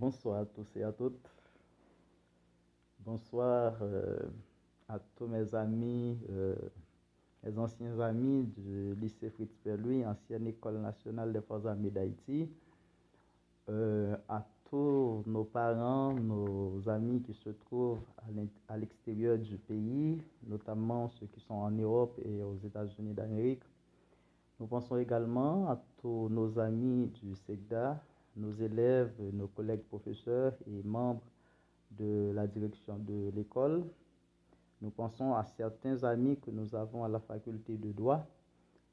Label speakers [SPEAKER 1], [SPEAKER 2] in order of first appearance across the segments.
[SPEAKER 1] Bonsoir à tous et à toutes. Bonsoir à tous mes amis, mes anciens amis du lycée Fritz Perlouis, ancienne école nationale des forces armées d'Haïti, à tous nos parents, nos amis qui se trouvent à l'extérieur du pays, notamment ceux qui sont en Europe et aux États-Unis d'Amérique. Nous pensons également à tous nos amis du SECDA, nos élèves, nos collègues professeurs et membres de la direction de l'école. Nous pensons à certains amis que nous avons à la faculté de droit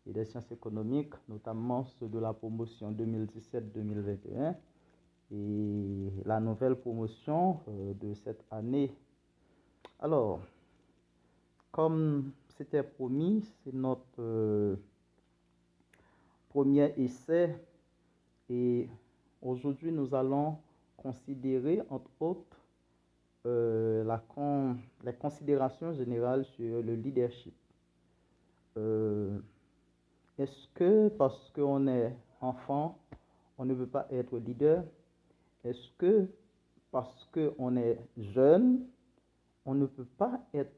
[SPEAKER 1] et des sciences économiques, notamment ceux de la promotion 2017-2021 et la nouvelle promotion de cette année. Alors, comme c'était promis, c'est notre premier essai et aujourd'hui nous allons considérer entre autres les considérations générales sur le leadership. Est-ce que parce qu'on est enfant, on ne veut pas être leader? Est-ce que parce qu'on est jeune, on ne peut pas être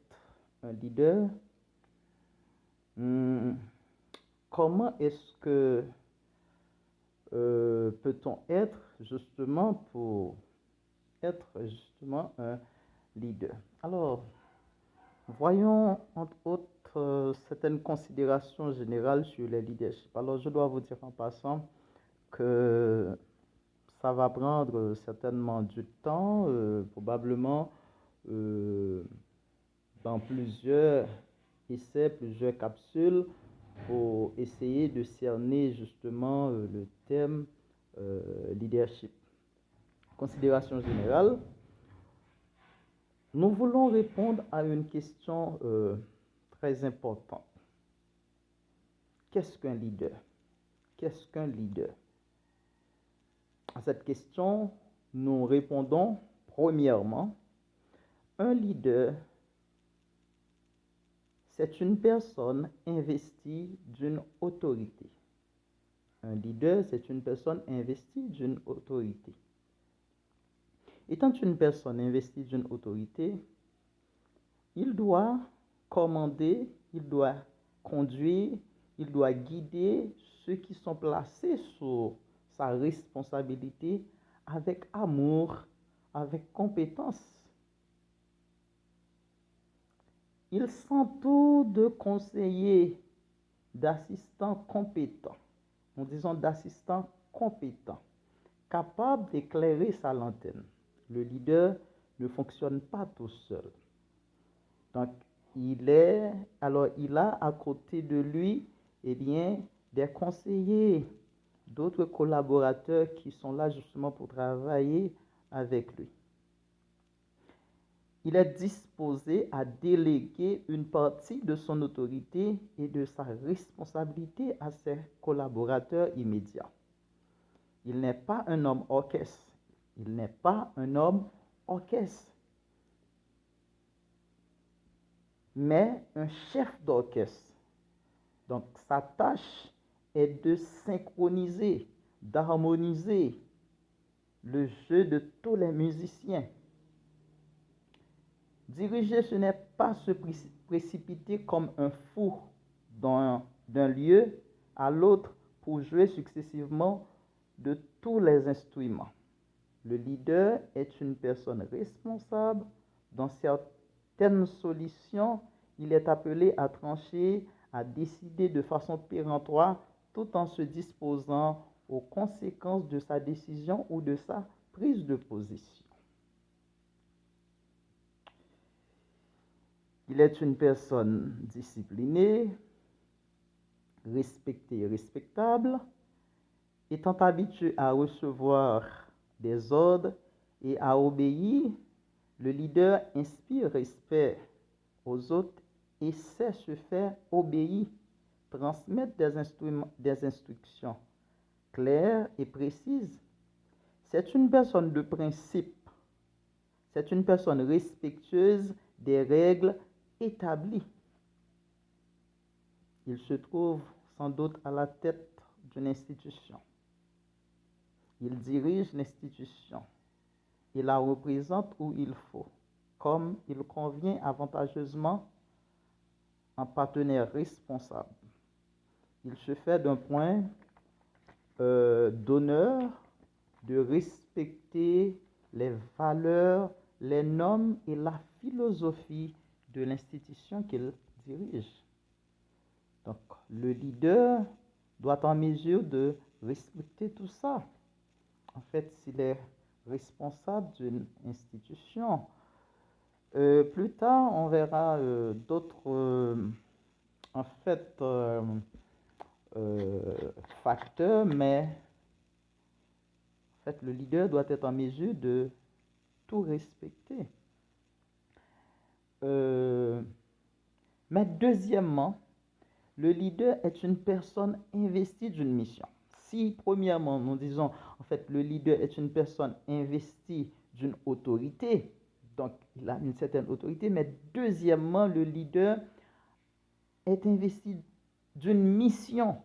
[SPEAKER 1] un leader? Comment est-ce que peut-on être justement pour être justement un leader? Alors, voyons entre autres certaines considérations générales sur les leaderships. Alors, je dois vous dire en passant que ça va prendre certainement du temps, probablement dans plusieurs essais, plusieurs capsules, pour essayer de cerner justement le thème leadership. Considération générale. Nous voulons répondre à une question très importante. Qu'est-ce qu'un leader? Qu'est-ce qu'un leader? À cette question, nous répondons premièrement, un leader, c'est une personne investie d'une autorité. Un leader, c'est une personne investie d'une autorité. Étant une personne investie d'une autorité, il doit commander, il doit conduire, il doit guider ceux qui sont placés sous sa responsabilité avec amour, avec compétence. Il s'entoure de conseillers, d'assistants compétents, en disant d'assistants compétents, capables d'éclairer sa lanterne. Le leader ne fonctionne pas tout seul. Donc, il a à côté de lui, des conseillers, d'autres collaborateurs qui sont là justement pour travailler avec lui. Il est disposé à déléguer une partie de son autorité et de sa responsabilité à ses collaborateurs immédiats. Il n'est pas un homme orchestre. Il n'est pas un homme orchestre, mais un chef d'orchestre. Donc, sa tâche est de synchroniser, d'harmoniser le jeu de tous les musiciens. Diriger, ce n'est pas se précipiter comme un fou d'un lieu à l'autre pour jouer successivement de tous les instruments. Le leader est une personne responsable. Dans certaines solutions, il est appelé à trancher, à décider de façon péremptoire, tout en se disposant aux conséquences de sa décision ou de sa prise de position. Il est une personne disciplinée, respectée et respectable, étant habitué à recevoir des ordres et à obéir. Le leader inspire respect aux autres et sait se faire obéir, transmettre des instructions claires et précises. C'est une personne de principe. C'est une personne respectueuse des règles établies. Il se trouve sans doute à la tête d'une institution. Il dirige l'institution. et la représente où il faut, comme il convient avantageusement un partenaire responsable. Il se fait d'un point d'honneur de respecter les valeurs, les normes et la philosophie de l'institution qu'il dirige. Donc, le leader doit être en mesure de respecter tout ça. En fait, s'il est responsable d'une institution, plus tard, on verra d'autres en fait, facteurs, mais en fait, le leader doit être en mesure de tout respecter. Mais deuxièmement, le leader est une personne investie d'une mission. Si, premièrement, nous disons, en fait, le leader est une personne investie d'une autorité, donc il a une certaine autorité, mais deuxièmement, le leader est investi d'une mission.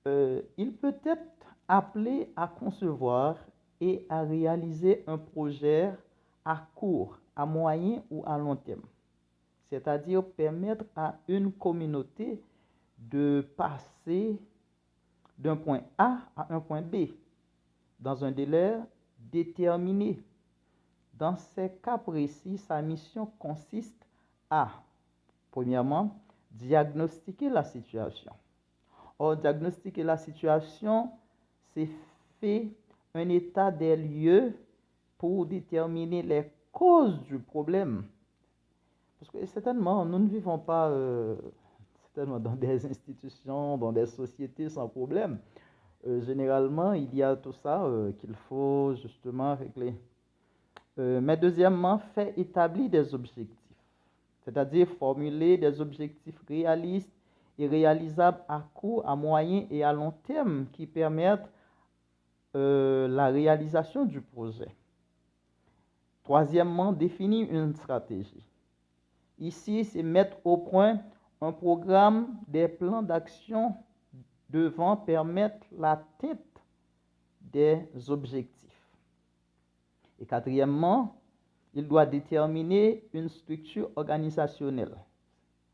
[SPEAKER 1] Il peut être appelé à concevoir et à réaliser un projet à court, à moyen ou à long terme, c'est-à-dire permettre à une communauté de passer d'un point A à un point B dans un délai déterminé. Dans ces cas précis, sa mission consiste à, premièrement, diagnostiquer la situation. Or, diagnostiquer la situation, c'est faire un état des lieux pour déterminer les causes du problème. Parce que certainement, nous ne vivons pas certainement dans des institutions, dans des sociétés sans problème. Généralement, il y a tout ça qu'il faut justement régler. Mais deuxièmement, faire établir des objectifs, c'est-à-dire formuler des objectifs réalistes et réalisables à court, à moyen et à long terme qui permettent la réalisation du projet. Troisièmement, définir une stratégie. Ici, c'est mettre au point un programme, des plans d'action devant permettre l'atteinte des objectifs. Et quatrièmement, il doit déterminer une structure organisationnelle,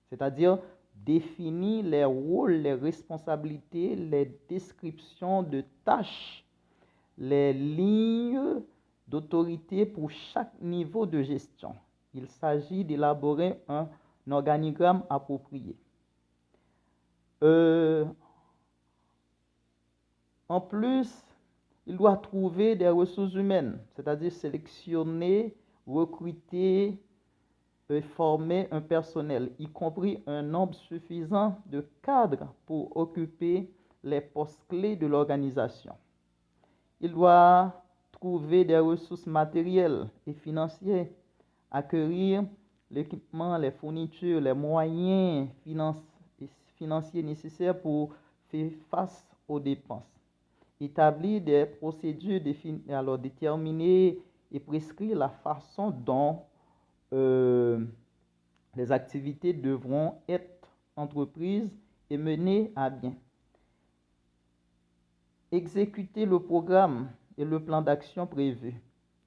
[SPEAKER 1] c'est-à-dire définir les rôles, les responsabilités, les descriptions de tâches, les lignes d'autorité pour chaque niveau de gestion. Il s'agit d'élaborer un organigramme approprié. En plus, il doit trouver des ressources humaines, c'est-à-dire sélectionner, recruter et former un personnel, y compris un nombre suffisant de cadres pour occuper les postes clés de l'organisation. Il doit trouver des ressources matérielles et financières, acquérir l'équipement, les fournitures, les moyens financiers nécessaires pour faire face aux dépenses. Établir des procédures alors déterminer et prescrire la façon dont les activités devront être entreprises et menées à bien. Exécuter le programme et le plan d'action prévu,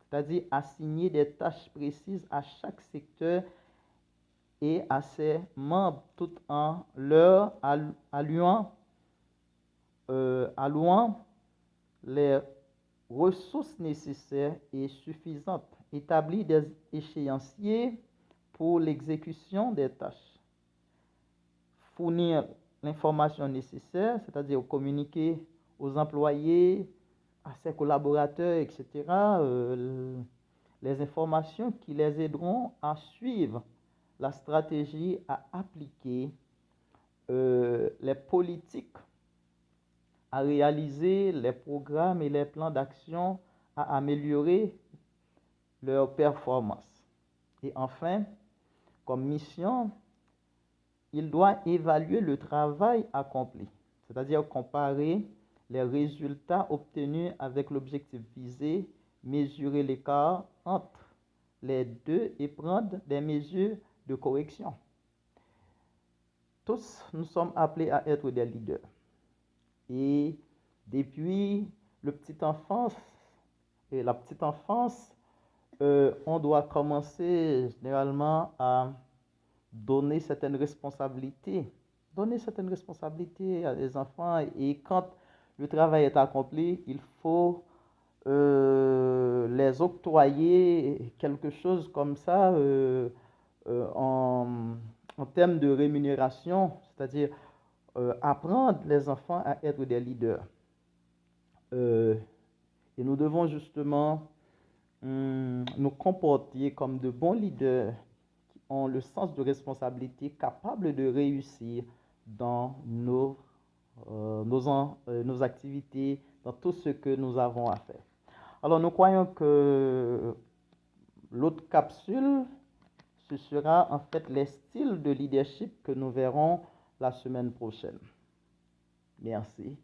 [SPEAKER 1] c'est-à-dire assigner des tâches précises à chaque secteur et à ses membres tout en leur allouant les ressources nécessaires et suffisantes, établir des échéanciers pour l'exécution des tâches, fournir l'information nécessaire, c'est-à-dire communiquer aux employés, à ses collaborateurs, etc., les informations qui les aideront à suivre la stratégie, à appliquer les politiques, à réaliser les programmes et les plans d'action, à améliorer leur performance. Et enfin, comme mission, il doit évaluer le travail accompli, c'est-à-dire comparer les résultats obtenus avec l'objectif visé, mesurer l'écart entre les deux et prendre des mesures de correction. Tous, nous sommes appelés à être des leaders. Et depuis le petit enfance, et la petite enfance, on doit commencer généralement à donner certaines responsabilités. Donner certaines responsabilités à des enfants et quand le travail est accompli, il faut les octroyer quelque chose comme ça en termes de rémunération, c'est-à-dire apprendre les enfants à être des leaders. Euh, et nous devons justement nous comporter comme de bons leaders qui ont le sens de responsabilité, capables de réussir dans nos activités, dans tout ce que nous avons à faire. Alors nous croyons que l'autre capsule, ce sera en fait les styles de leadership que nous verrons la semaine prochaine. Merci.